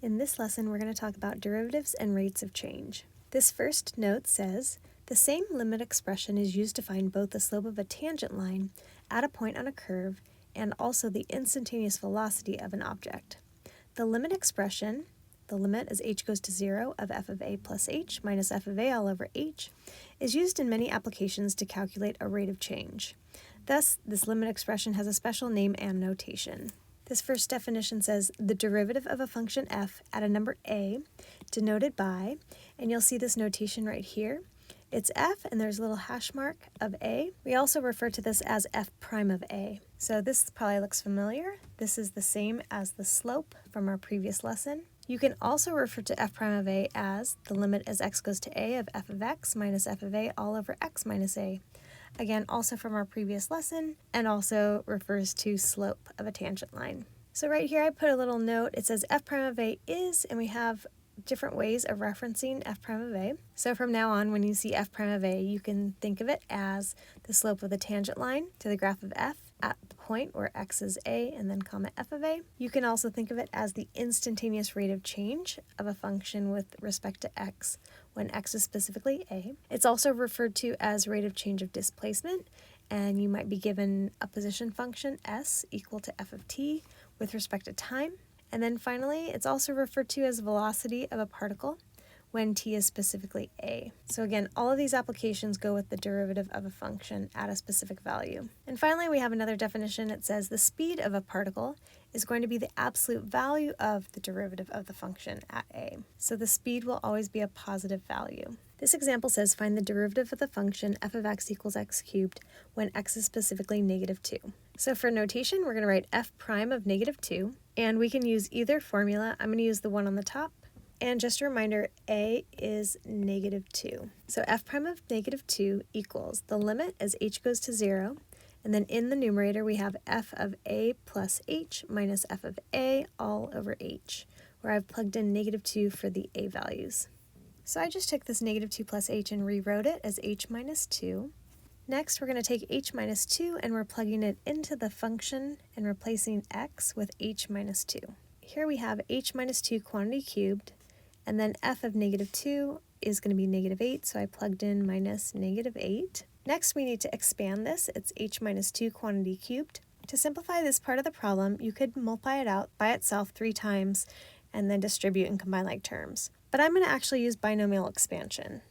In this lesson, we're going to talk about derivatives and rates of change. This first note says, the same limit expression is used to find both the slope of a tangent line at a point on a curve and also the instantaneous velocity of an object. The limit expression, the limit as h goes to 0 of f of a plus h minus f of a all over h, is used in many applications to calculate a rate of change. Thus, this limit expression has a special name and notation. This first definition says the derivative of a function f at a number a, denoted by, and you'll see this notation right here. It's f, and there's a little hash mark of a. We also refer to this as f prime of a. So this probably looks familiar. This is the same as the slope from our previous lesson. You can also refer to f prime of a as the limit as x goes to a of f of x minus f of a all over x minus a. Again, also from our previous lesson, and also refers to slope of a tangent line. So right here I put a little note. It says f prime of a is, and we have different ways of referencing f prime of a. So from now on, when you see f prime of a, you can think of it as the slope of the tangent line to the graph of f at the point where x is a and then comma f of a. You can also think of it as the instantaneous rate of change of a function with respect to x when x is specifically a. It's also referred to as rate of change of displacement, and you might be given a position function s equal to f of t with respect to time. And then finally, it's also referred to as velocity of a particle when t is specifically a. So again, all of these applications go with the derivative of a function at a specific value. And finally, we have another definition. It says the speed of a particle is going to be the absolute value of the derivative of the function at a. So the speed will always be a positive value. This example says find the derivative of the function f of x equals x cubed when x is specifically negative 2. So for notation, we're going to write f prime of negative 2, and we can use either formula. I'm going to use the one on the top. And just a reminder, a is negative 2. So f prime of negative 2 equals the limit as h goes to 0, and then in the numerator we have f of a plus h minus f of a all over h, where I've plugged in negative 2 for the a values. So I just took this negative 2 plus h and rewrote it as h minus 2. Next, we're going to take h minus 2 and we're plugging it into the function and replacing x with h minus 2. Here we have h minus 2 quantity cubed, and then f of negative 2 is going to be negative 8, so I plugged in minus negative 8. Next, we need to expand this. It's h minus 2 quantity cubed. To simplify this part of the problem, you could multiply it out by itself 3 times and then distribute and combine like terms. But I'm going to actually use binomial expansion.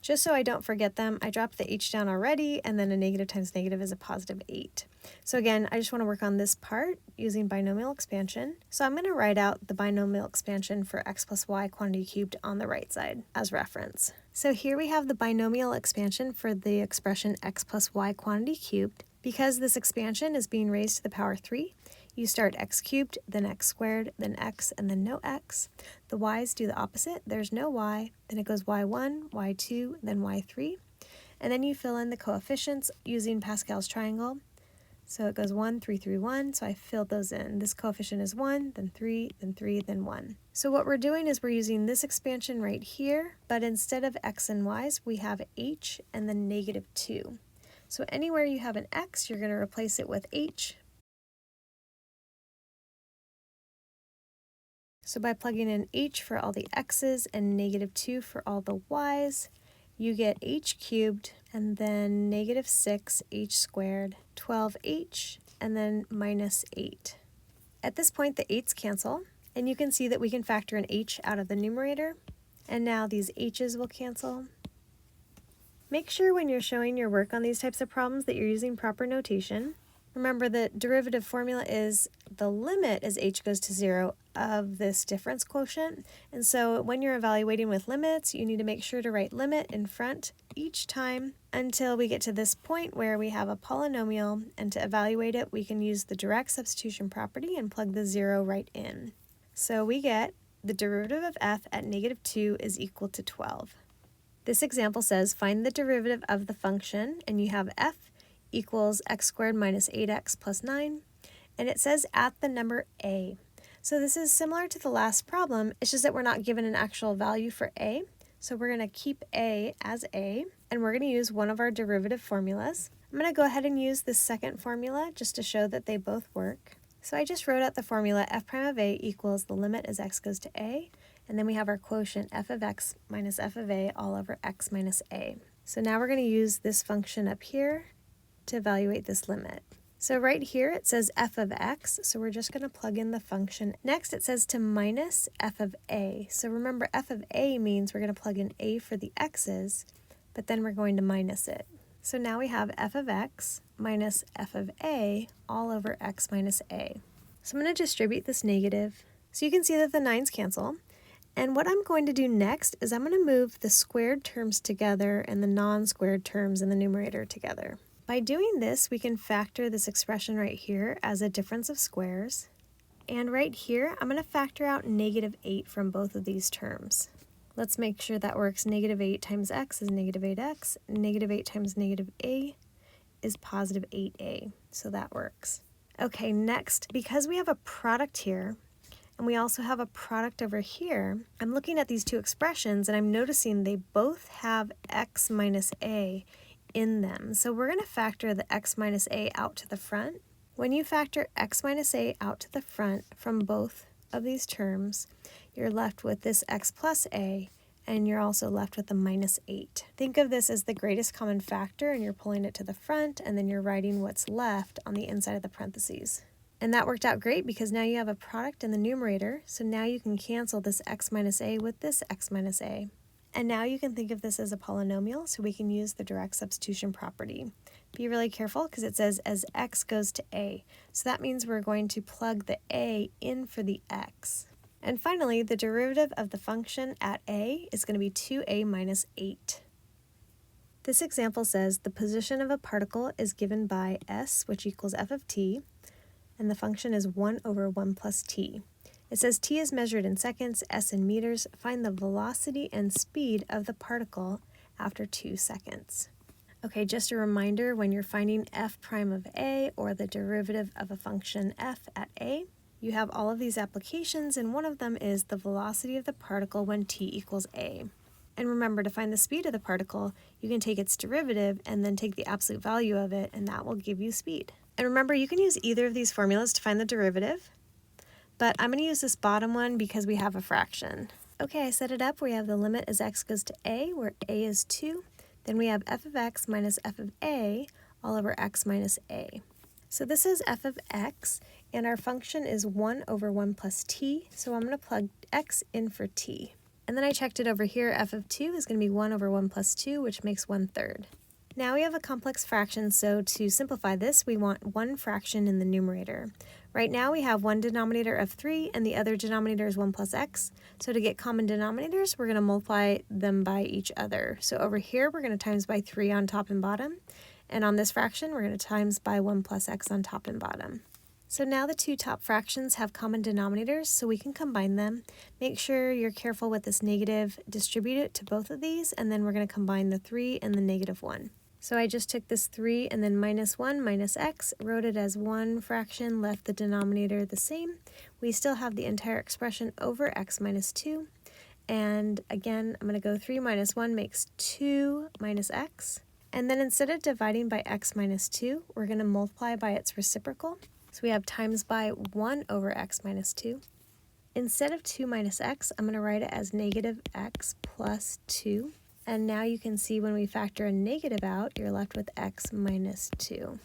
Just so I don't forget them, I dropped the h down already, and then a negative times negative is a positive 8. So again, I just want to work on this part using binomial expansion. So I'm going to write out the binomial expansion for x plus y quantity cubed on the right side as reference. So here we have the binomial expansion for the expression x plus y quantity cubed. Because this expansion is being raised to the power 3, you start x cubed, then x squared, then x, and then no x. The y's do the opposite. There's no y, then it goes y1, y2, then y3. And then you fill in the coefficients using Pascal's triangle. So it goes 1, 3, 3, 1, so I filled those in. This coefficient is 1, then 3, then 3, then 1. So what we're doing is we're using this expansion right here, but instead of x and y's, we have h and then negative 2. So anywhere you have an x, you're going to replace it with h. So by plugging in h for all the x's and negative 2 for all the y's, you get h cubed and then negative 6 h squared, 12h, and then minus 8. At this point, the 8's cancel, and you can see that we can factor an h out of the numerator, and now these h's will cancel. Make sure when you're showing your work on these types of problems that you're using proper notation. Remember that derivative formula is the limit as h goes to 0 of this difference quotient. And so when you're evaluating with limits, you need to make sure to write limit in front each time until we get to this point where we have a polynomial, and to evaluate it, we can use the direct substitution property and plug the 0 right in. So we get the derivative of f at negative 2 is equal to 12. This example says find the derivative of the function, and you have f equals x squared minus 8x plus 9, and it says at the number a. So this is similar to the last problem, it's just that we're not given an actual value for a, so we're going to keep a as a, and we're going to use one of our derivative formulas. I'm going to go ahead and use this second formula just to show that they both work. So I just wrote out the formula f prime of a equals the limit as x goes to a, and then we have our quotient f of x minus f of a all over x minus a. So now we're going to use this function up here to evaluate this limit. So right here it says f of x, so we're just going to plug in the function. Next it says to minus f of a. So remember, f of a means we're going to plug in a for the x's, but then we're going to minus it. So now we have f of x minus f of a all over x minus a. So I'm going to distribute this negative so you can see that the 9's cancel. And what I'm going to do next is I'm going to move the squared terms together and the non-squared terms in the numerator together. By doing this, we can factor this expression right here as a difference of squares. And right here, I'm going to factor out negative 8 from both of these terms. Let's make sure that works. Negative 8 times x is negative 8x. Negative 8 times negative a is positive 8a. So that works. Okay, next, because we have a product here, and we also have a product over here, I'm looking at these two expressions, and I'm noticing they both have x minus a in them. So we're going to factor the x minus a out to the front. When you factor x minus a out to the front from both of these terms, you're left with this x plus a, and you're also left with a minus 8. Think of this as the greatest common factor, and you're pulling it to the front, and then you're writing what's left on the inside of the parentheses. And that worked out great because now you have a product in the numerator, so now you can cancel this x minus a with this x minus a. And now you can think of this as a polynomial, so we can use the direct substitution property. Be really careful because it says as x goes to a, so that means we're going to plug the a in for the x. And finally, the derivative of the function at a is going to be 2a minus 8. This example says the position of a particle is given by s, which equals f of t, and the function is 1 over 1 plus t. It says t is measured in seconds, s in meters. Find the velocity and speed of the particle after 2 seconds. Okay, just a reminder, when you're finding f prime of a or the derivative of a function f at a, you have all of these applications, and one of them is the velocity of the particle when t equals a. And remember, to find the speed of the particle, you can take its derivative and then take the absolute value of it, and that will give you speed. And remember, you can use either of these formulas to find the derivative, but I'm going to use this bottom one because we have a fraction. Okay, I set it up. We have the limit as x goes to a, where a is 2. Then we have f of x minus f of a all over x minus a. So this is f of x, and our function is 1 over 1 plus t, so I'm going to plug x in for t. And then I checked it over here. F of 2 is going to be 1 over 1 plus 2, which makes 1/3. Now we have a complex fraction, so to simplify this, we want one fraction in the numerator. Right now we have one denominator of 3, and the other denominator is 1 plus x. So to get common denominators, we're going to multiply them by each other. So over here, we're going to times by 3 on top and bottom. And on this fraction, we're going to times by 1 plus x on top and bottom. So now the two top fractions have common denominators, so we can combine them. Make sure you're careful with this negative, distribute it to both of these, and then we're going to combine the 3 and the negative 1. So I just took this 3 and then minus 1 minus x, wrote it as one fraction, left the denominator the same. We still have the entire expression over x minus 2. And again, I'm going to go 3 minus 1 makes 2 minus x. And then instead of dividing by x minus 2, we're going to multiply by its reciprocal. So we have times by 1 over x minus 2. Instead of 2 minus x, I'm going to write it as negative x plus 2. And now you can see when we factor a negative out, you're left with x minus 2.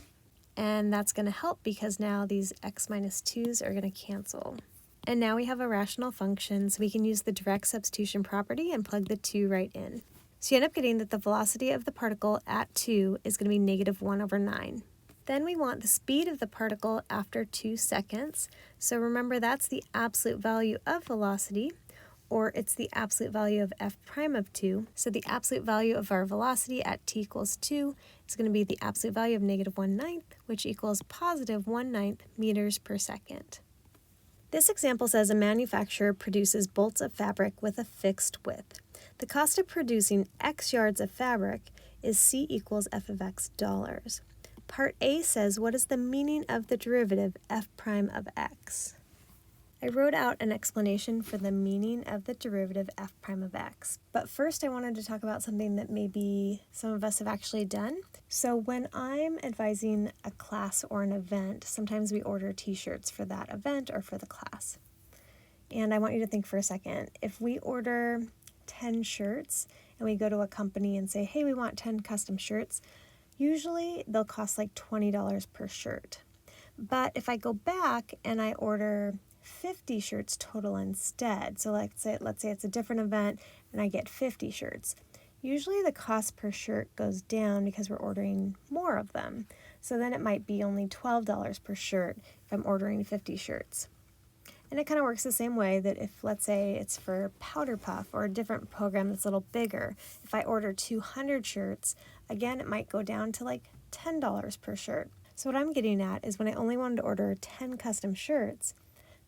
And that's going to help because now these x minus 2's are going to cancel. And now we have a rational function, so we can use the direct substitution property and plug the 2 right in. So you end up getting that the velocity of the particle at 2 is going to be negative 1 over 9. Then we want the speed of the particle after 2 seconds. So remember, that's the absolute value of velocity, or it's the absolute value of f prime of 2. So the absolute value of our velocity at t equals 2 is going to be the absolute value of negative 1/9, which equals positive 1/9 meters per second. This example says a manufacturer produces bolts of fabric with a fixed width. The cost of producing X yards of fabric is C equals f of x dollars. Part A says, what is the meaning of the derivative f prime of x? I wrote out an explanation for the meaning of the derivative f prime of x, but first I wanted to talk about something that maybe some of us have actually done. So when I'm advising a class or an event, sometimes we order t-shirts for that event or for the class. And I want you to think for a second, if we order 10 shirts and we go to a company and say, hey, we want 10 custom shirts, usually they'll cost like $20 per shirt. But if I go back and I order 50 shirts total instead, so let's say it's a different event and I get 50 shirts, usually the cost per shirt goes down because we're ordering more of them. So then it might be only $12 per shirt if I'm ordering 50 shirts. And it kind of works the same way that if, let's say, it's for Powder Puff or a different program that's a little bigger, if I order 200 shirts, again, it might go down to like $10 per shirt. So what I'm getting at is when I only wanted to order 10 custom shirts,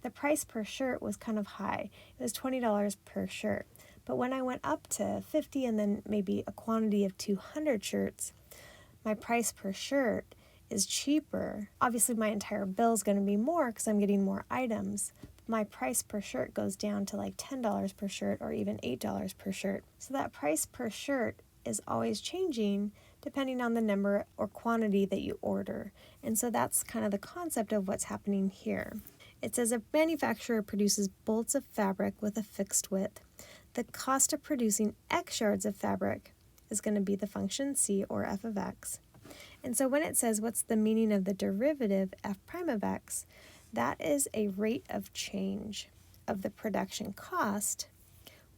the price per shirt was kind of high. It was $20 per shirt. But when I went up to 50 and then maybe a quantity of 200 shirts, my price per shirt is cheaper. Obviously, my entire bill is going to be more because I'm getting more items. My price per shirt goes down to like $10 per shirt or even $8 per shirt. So that price per shirt is always changing depending on the number or quantity that you order. And so that's kind of the concept of what's happening here. It says a manufacturer produces bolts of fabric with a fixed width. The cost of producing X yards of fabric is going to be the function C or f of x. And so when it says what's the meaning of the derivative f prime of x, that is a rate of change of the production cost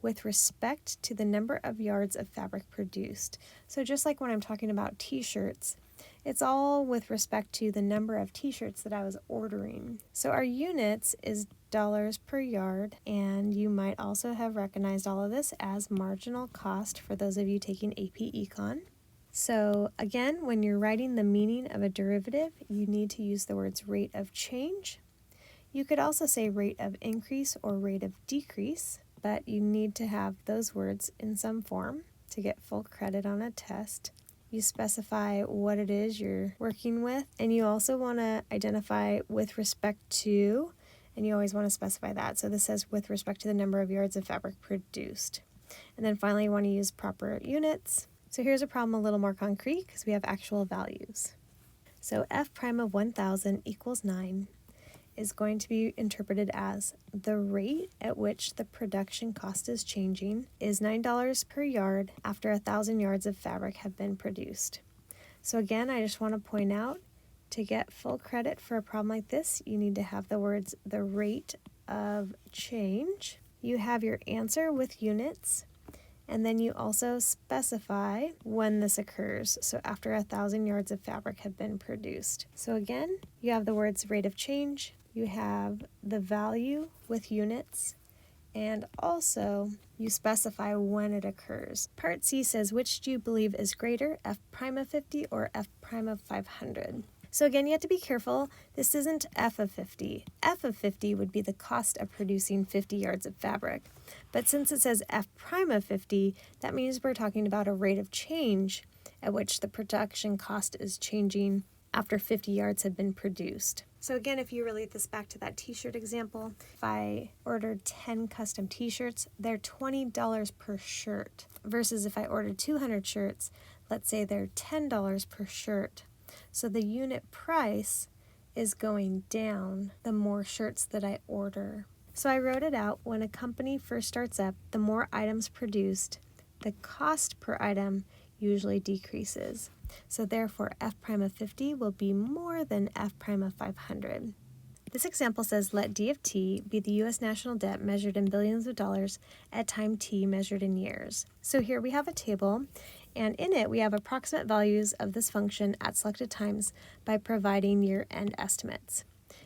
with respect to the number of yards of fabric produced. So just like when I'm talking about t-shirts, it's all with respect to the number of t-shirts that I was ordering. So our units is dollars per yard, and you might also have recognized all of this as marginal cost for those of you taking AP Econ. So again, when you're writing the meaning of a derivative, you need to use the words rate of change. You could also say rate of increase or rate of decrease, but you need to have those words in some form to get full credit on a test. You specify what it is you're working with, and you also want to identify with respect to, and you always want to specify that. So this says with respect to the number of yards of fabric produced. And then finally, you want to use proper units. So here's a problem a little more concrete because we have actual values. So f prime of 1,000 equals 9 is going to be interpreted as the rate at which the production cost is changing is $9 per yard after 1,000 yards of fabric have been produced. So again, I just want to point out, to get full credit for a problem like this, you need to have the words the rate of change. You have your answer with units, and then you also specify when this occurs, so after 1,000 yards of fabric have been produced. So again, you have the words rate of change, you have the value with units, and also you specify when it occurs. Part C says, which do you believe is greater, f prime of 50 or f prime of 500? So again, you have to be careful. This isn't f of 50. F of 50 would be the cost of producing 50 yards of fabric. But since it says f prime of 50, that means we're talking about a rate of change at which the production cost is changing after 50 yards have been produced. So again, if you relate this back to that t-shirt example, if I ordered 10 custom t-shirts, they're $20 per shirt. Versus if I ordered 200 shirts, let's say they're $10 per shirt. So the unit price is going down the more shirts that I order. So I wrote it out. When a company first starts up, the more items produced, the cost per item usually decreases. So therefore, f prime of 50 will be more than f prime of 500. This example says, let D of t be the U.S. national debt measured in billions of dollars at time t measured in years. So here we have a table, and in it we have approximate values of this function at selected times by providing year-end estimates.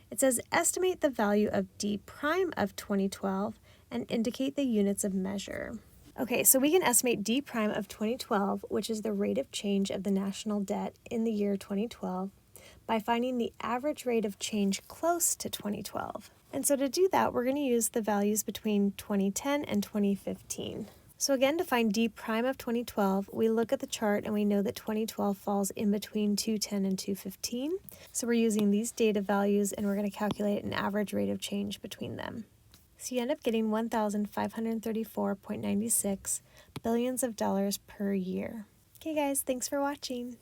It says, estimate the value of d prime of 2012 and indicate the units of measure. Okay, so we can estimate d prime of 2012, which is the rate of change of the national debt in the year 2012, by finding the average rate of change close to 2012. And so to do that, we're going to use the values between 2010 and 2015. So again, to find d prime of 2012, we look at the chart and we know that 2012 falls in between 210 and 215. So we're using these data values and we're going to calculate an average rate of change between them. So you end up getting 1,534.96 billions of dollars per year. Okay guys, thanks for watching.